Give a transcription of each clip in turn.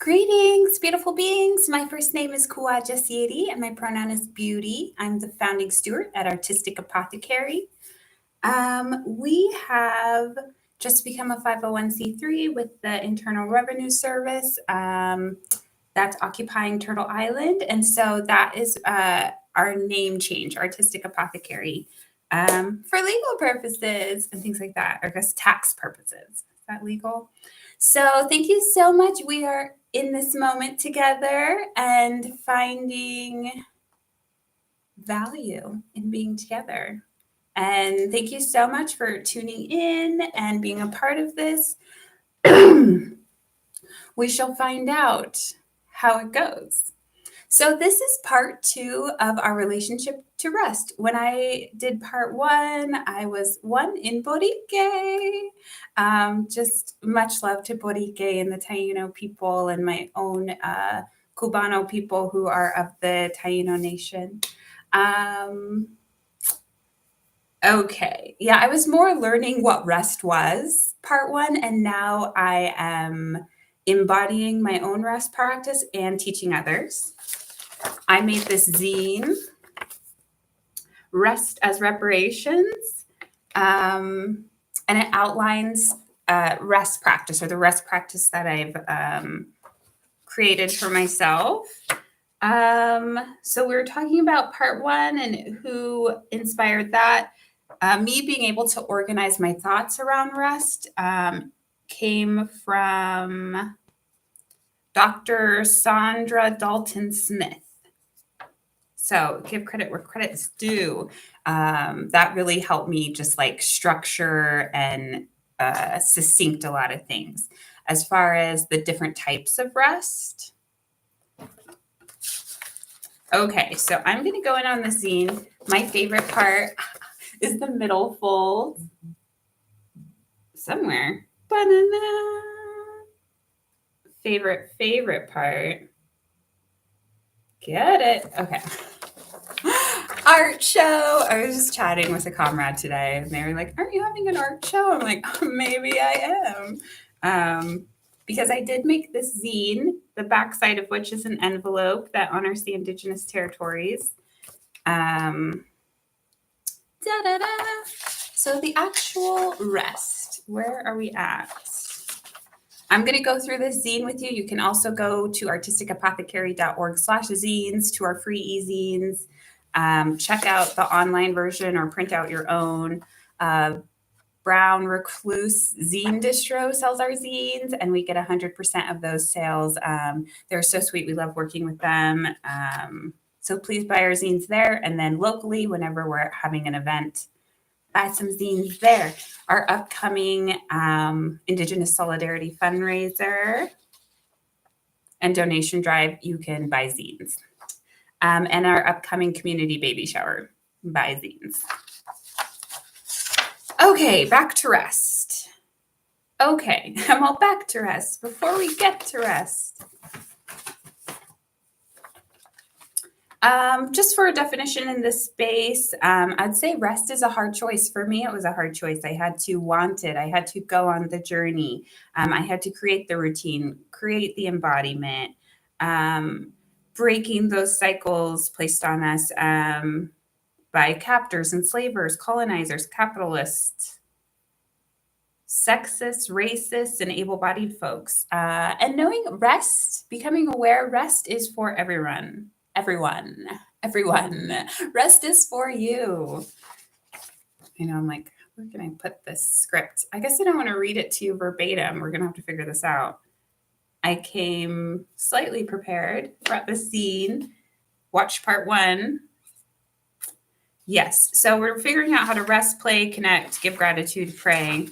Greetings, beautiful beings. My first name is Kuwa, jasiri, and my pronoun is beauty. I'm the founding steward at Artistic Apothecary. We have just become a 501c3 with the Internal Revenue Service that's occupying Turtle Island. And so that is our name change, Artistic Apothecary, for legal purposes and things like that, or I guess tax purposes. Is that legal? So thank you so much. We are in this moment together and finding value in being together. And thank you so much for tuning in and being a part of this. We shall find out how it goes. So this is part 2 of our relationship to rest. When I did part 1, I was 1 in Borique. Just much love to Borique and the Taino people and my own Cubano people who are of the Taino nation. Okay. Yeah, I was more learning what rest was, part 1, and now I am embodying my own rest practice and teaching others. I made this zine, Rest as Reparations, and it outlines rest practice, or the rest practice that I've created for myself. So we were talking about part 1 and who inspired that. Me being able to organize my thoughts around rest came from Dr. Sandra Dalton Smith. So give credit where credit's due. That really helped me just like structure and succinct a lot of things. As far as the different types of rest. Okay, so I'm going to go in on the zine. My favorite part is the middle fold. Somewhere. Banana. Favorite part. Get it. Okay. Art show. I was just chatting with a comrade today and they were like, aren't you having an art show? I'm like, maybe I am. Because I did make this zine, the backside of which is an envelope that honors the Indigenous territories. So the actual rest, where are we at? I'm going to go through this zine with you. You can also go to artisticapothecary.org/zines to our free e-zines. Check out the online version or print out your own. Brown Recluse Zine Distro sells our zines, and we get 100% of those sales. They're so sweet. We love working with them. So please buy our zines there. And then locally, whenever we're having an event, buy some zines there. Our upcoming Indigenous Solidarity fundraiser and donation drive, you can buy zines. And our upcoming community baby shower, buy zines. Okay, back to rest. Okay, I'm all back to rest. Before we get to rest, just for a definition in this space, I'd say rest is a hard choice. For me, it was a hard choice. I had to want it. I had to go on the journey. I had to create the routine, create the embodiment, breaking those cycles placed on us by captors, enslavers, colonizers, capitalists, sexist, racist, and able-bodied folks. And knowing rest, becoming aware, rest is for everyone. Everyone. Rest is for you. You know, I'm like, where can I put this script? I guess I don't want to read it to you verbatim. We're going to have to figure this out. I came slightly prepared, brought the zine, watched part 1. Yes, so we're figuring out how to rest, play, connect, give gratitude, pray.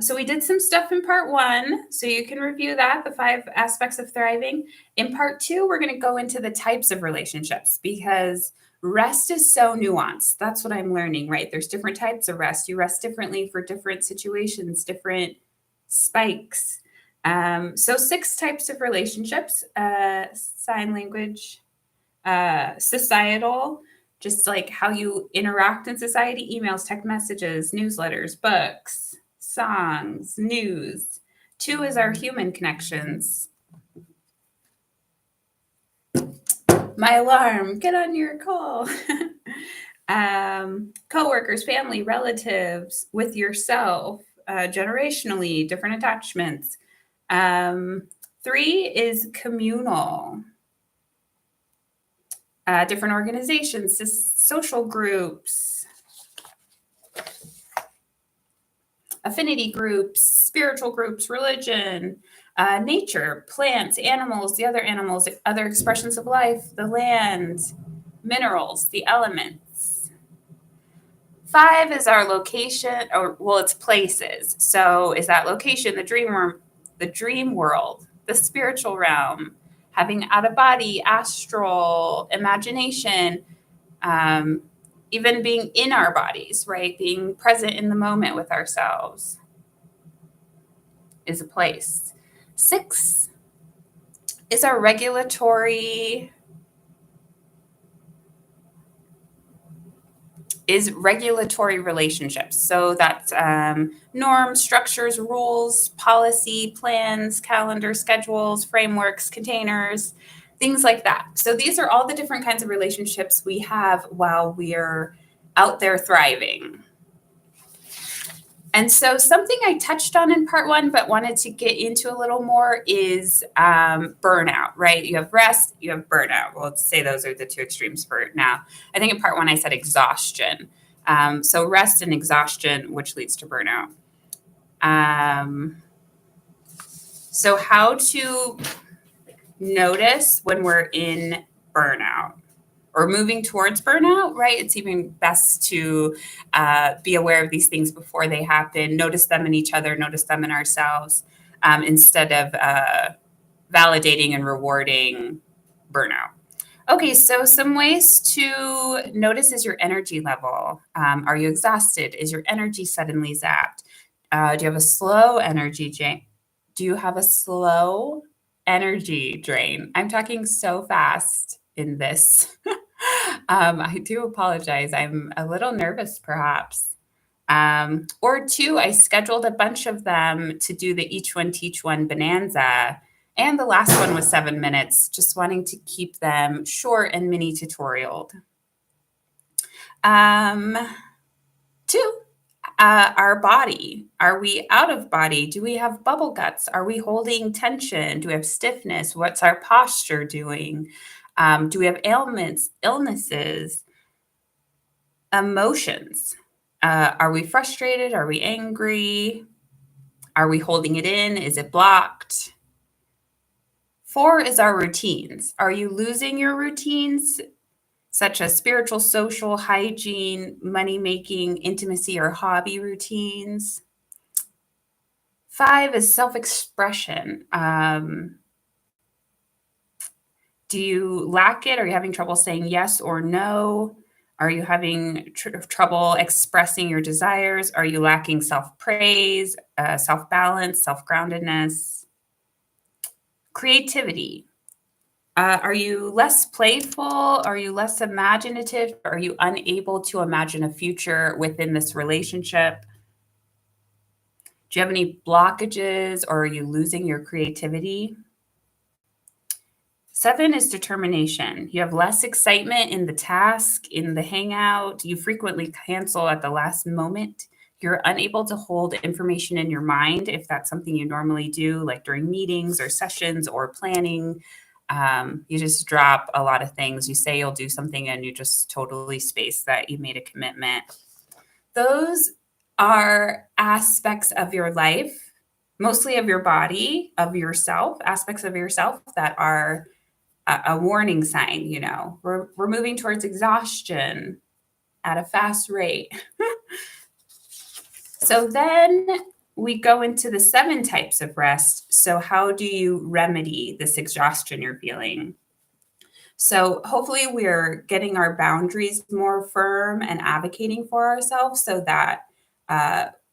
So we did some stuff in part 1, so you can review that, the 5 aspects of thriving. In part 2, we're going to go into the types of relationships because rest is so nuanced. That's what I'm learning, right? There's different types of rest. You rest differently for different situations, different spikes. So 6 types of relationships, sign language, societal, just like how you interact in society, emails, text messages, newsletters, books, songs, news, 2 is our human connections. My alarm, get on your call. Coworkers, family, relatives, with yourself, generationally, different attachments. 3 is communal. Different organizations, social groups, affinity groups, spiritual groups, religion, nature, plants, animals, the other expressions of life, the land, minerals, the elements. 5 is our location, it's places. So is that location, the dream world, the spiritual realm, having out of body, astral, imagination, even being in our bodies, right? Being present in the moment with ourselves is a place. 6 is our regulatory relationships. So that's norms, structures, rules, policy, plans, calendar, schedules, frameworks, containers, things like that. So these are all the different kinds of relationships we have while we're out there thriving. And so something I touched on in part 1, but wanted to get into a little more is burnout, right? You have rest, you have burnout. Well, let's say those are the 2 extremes for now. I think in part 1, I said exhaustion. So rest and exhaustion, which leads to burnout. So how to notice when we're in burnout or moving towards burnout, right? It's even best to be aware of these things before they happen, notice them in each other, notice them in ourselves, instead of validating and rewarding burnout. Okay, so some ways to notice is your energy level. Are you exhausted? Is your energy suddenly zapped? Do you have a slow energy drain? Do you have a slow energy drain? I'm talking so fast in this. I do apologize. I'm a little nervous, perhaps. Or 2, I scheduled a bunch of them to do the Each One Teach One bonanza. And the last one was 7 minutes, just wanting to keep them short and mini tutorialed. 2, our body. Are we out of body? Do we have bubble guts? Are we holding tension? Do we have stiffness? What's our posture doing? Do we have ailments, illnesses, emotions? Are we frustrated? Are we angry? Are we holding it in? Is it blocked? 4 is our routines. Are you losing your routines, such as spiritual, social, hygiene, money-making, intimacy, or hobby routines? 5 is self-expression. Do you lack it? Are you having trouble saying yes or no? Are you having trouble expressing your desires? Are you lacking self-praise, self-balance, self-groundedness? Creativity. Are you less playful? Are you less imaginative? Are you unable to imagine a future within this relationship? Do you have any blockages, or are you losing your creativity? 7 is determination. You have less excitement in the task, in the hangout. You frequently cancel at the last moment. You're unable to hold information in your mind if that's something you normally do, like during meetings or sessions or planning. You just drop a lot of things. You say you'll do something and you just totally space that you made a commitment. Those are aspects of your life, mostly of your body, of yourself, aspects of yourself that are a warning sign. We're moving towards exhaustion at a fast rate. So then we go into the 7 types of rest. So how do you remedy this exhaustion you're feeling? So hopefully we're getting our boundaries more firm and advocating for ourselves so that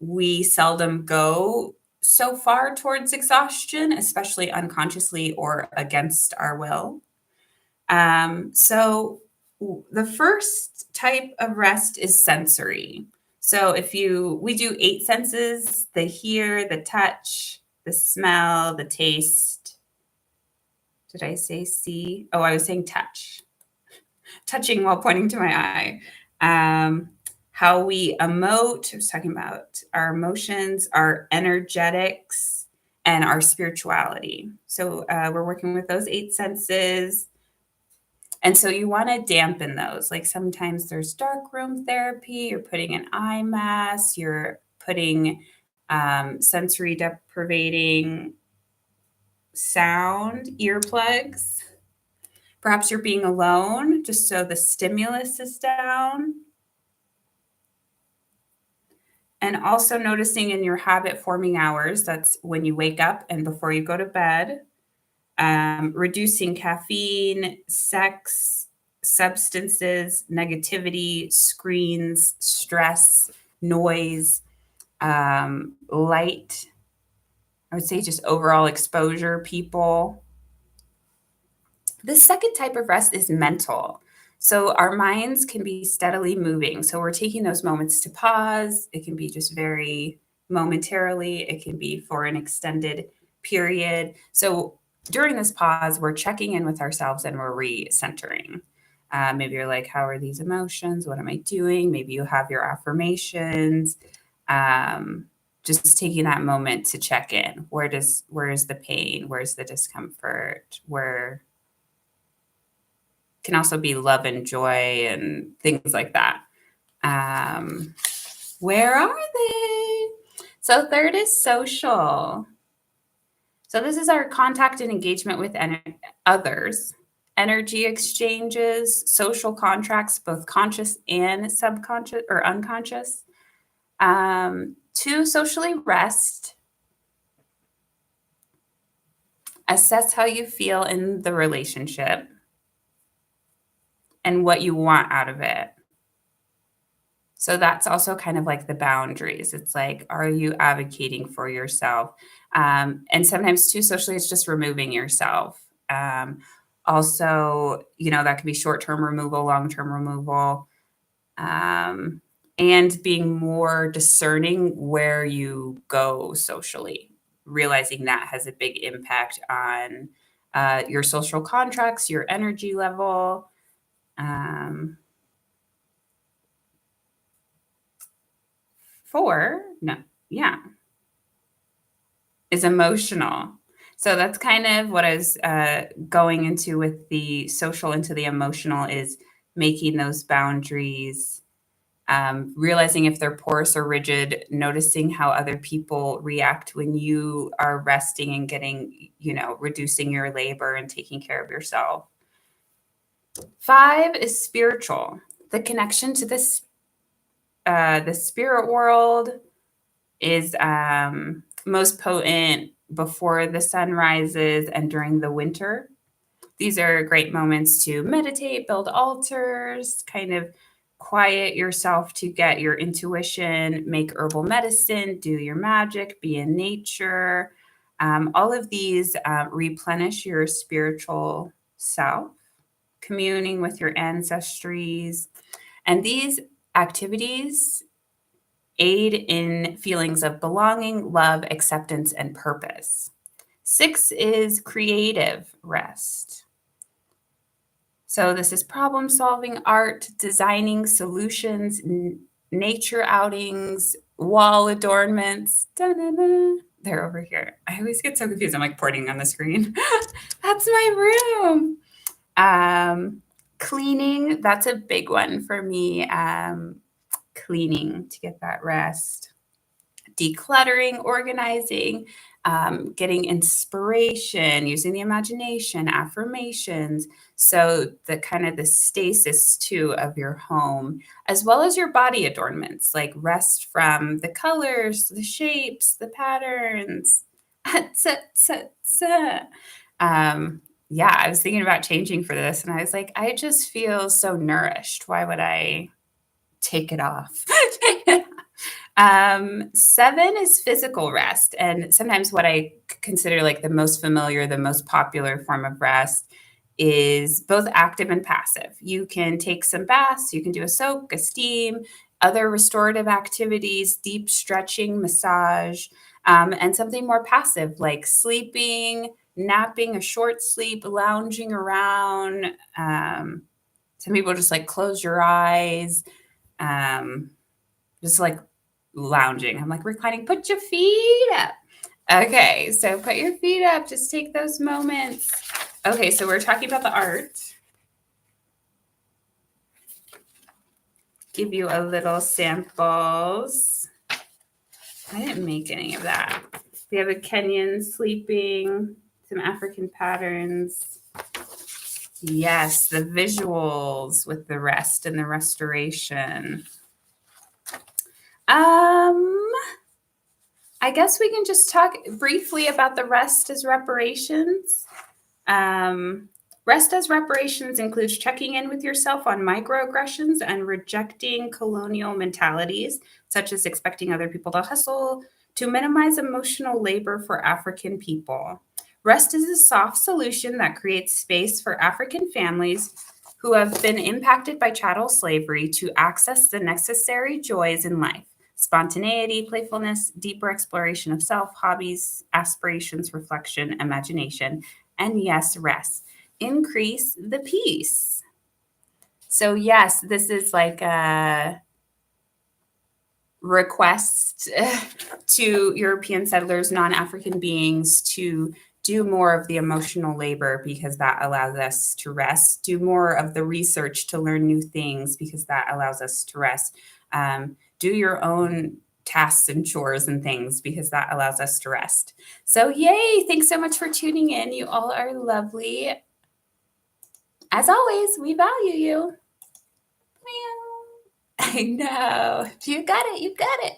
we seldom go so far towards exhaustion, especially unconsciously or against our will. So the first type of rest is sensory. So we do 8 senses: the hear, the touch, the smell, the taste. Did I say see? Oh, I was saying touch. Touching while pointing to my eye. How we emote. I was talking about our emotions, our energetics, and our spirituality. So we're working with those 8 senses. And so you want to dampen those. Like sometimes there's dark room therapy, you're putting an eye mask, you're putting sensory deprivating sound earplugs. Perhaps you're being alone just so the stimulus is down. And also noticing in your habit forming hours, that's when you wake up and before you go to bed, reducing caffeine, sex, substances, negativity, screens, stress, noise, light. I would say just overall exposure, people. The second type of rest is mental. So our minds can be steadily moving. So we're taking those moments to pause. It can be just very momentarily. It can be for an extended period. So during this pause, we're checking in with ourselves and we're recentering. Maybe you're like, how are these emotions? What am I doing? Maybe you have your affirmations. Just taking that moment to check in. Where is the pain? Where's the discomfort? Where can also be love and joy and things like that. Where are they? So third is social. So this is our contact and engagement with others, energy exchanges, social contracts, both conscious and subconscious or unconscious. To socially rest, assess how you feel in the relationship and what you want out of it. So that's also kind of like the boundaries. It's like, are you advocating for yourself? And sometimes too socially, it's just removing yourself. Also, that could be short-term removal, long-term removal, and being more discerning where you go socially, realizing that has a big impact on your social contracts, your energy level. Is emotional. So that's kind of what I was going into with the social into the emotional, is making those boundaries, realizing if they're porous or rigid, noticing how other people react when you are resting and getting, reducing your labor and taking care of yourself. 5 is spiritual, the connection to this, the spirit world is most potent before the sun rises and during the winter. These are great moments to meditate, build altars, kind of quiet yourself to get your intuition, make herbal medicine, do your magic, be in nature. All of these replenish your spiritual self, communing with your ancestries. And these activities aid in feelings of belonging, love, acceptance, and purpose. 6 is creative rest. So this is problem solving, art, designing solutions, nature outings, wall adornments. Da-na-na. They're over here. I always get so confused. I'm like pointing on the screen. That's my room. Cleaning, that's a big one for me. Cleaning to get that rest, decluttering, organizing, getting inspiration, using the imagination, affirmations. So the kind of the stasis too of your home, as well as your body adornments, like rest from the colors, the shapes, the patterns. Yeah, I was thinking about changing for this and I was like, I just feel so nourished. Why would I take it off? 7 is physical rest. And sometimes what I consider like the most familiar, the most popular form of rest is both active and passive. You can take some baths, you can do a soak, a steam, other restorative activities, deep stretching, massage, and something more passive like sleeping, napping, a short sleep, lounging around. Some people just like close your eyes, just like lounging. I'm like reclining. Put your feet up. Okay, so put your feet up. Just take those moments. Okay, so we're talking about the art. Give you a little samples. I didn't make any of that. We have a Kenyan sleeping, some African patterns. Yes, the visuals with the rest and the restoration. I guess we can just talk briefly about the rest as reparations. Rest as reparations includes checking in with yourself on microaggressions and rejecting colonial mentalities, such as expecting other people to hustle, to minimize emotional labor for African people. Rest is a soft solution that creates space for African families who have been impacted by chattel slavery to access the necessary joys in life: spontaneity, playfulness, deeper exploration of self, hobbies, aspirations, reflection, imagination, and yes, rest. Increase the peace. So yes, this is like a request to European settlers, non-African beings, to do more of the emotional labor because that allows us to rest. Do more of the research to learn new things because that allows us to rest. Do your own tasks and chores and things because that allows us to rest. So yay, thanks so much for tuning in. You all are lovely. As always, we value you. I know. You got it. You got it.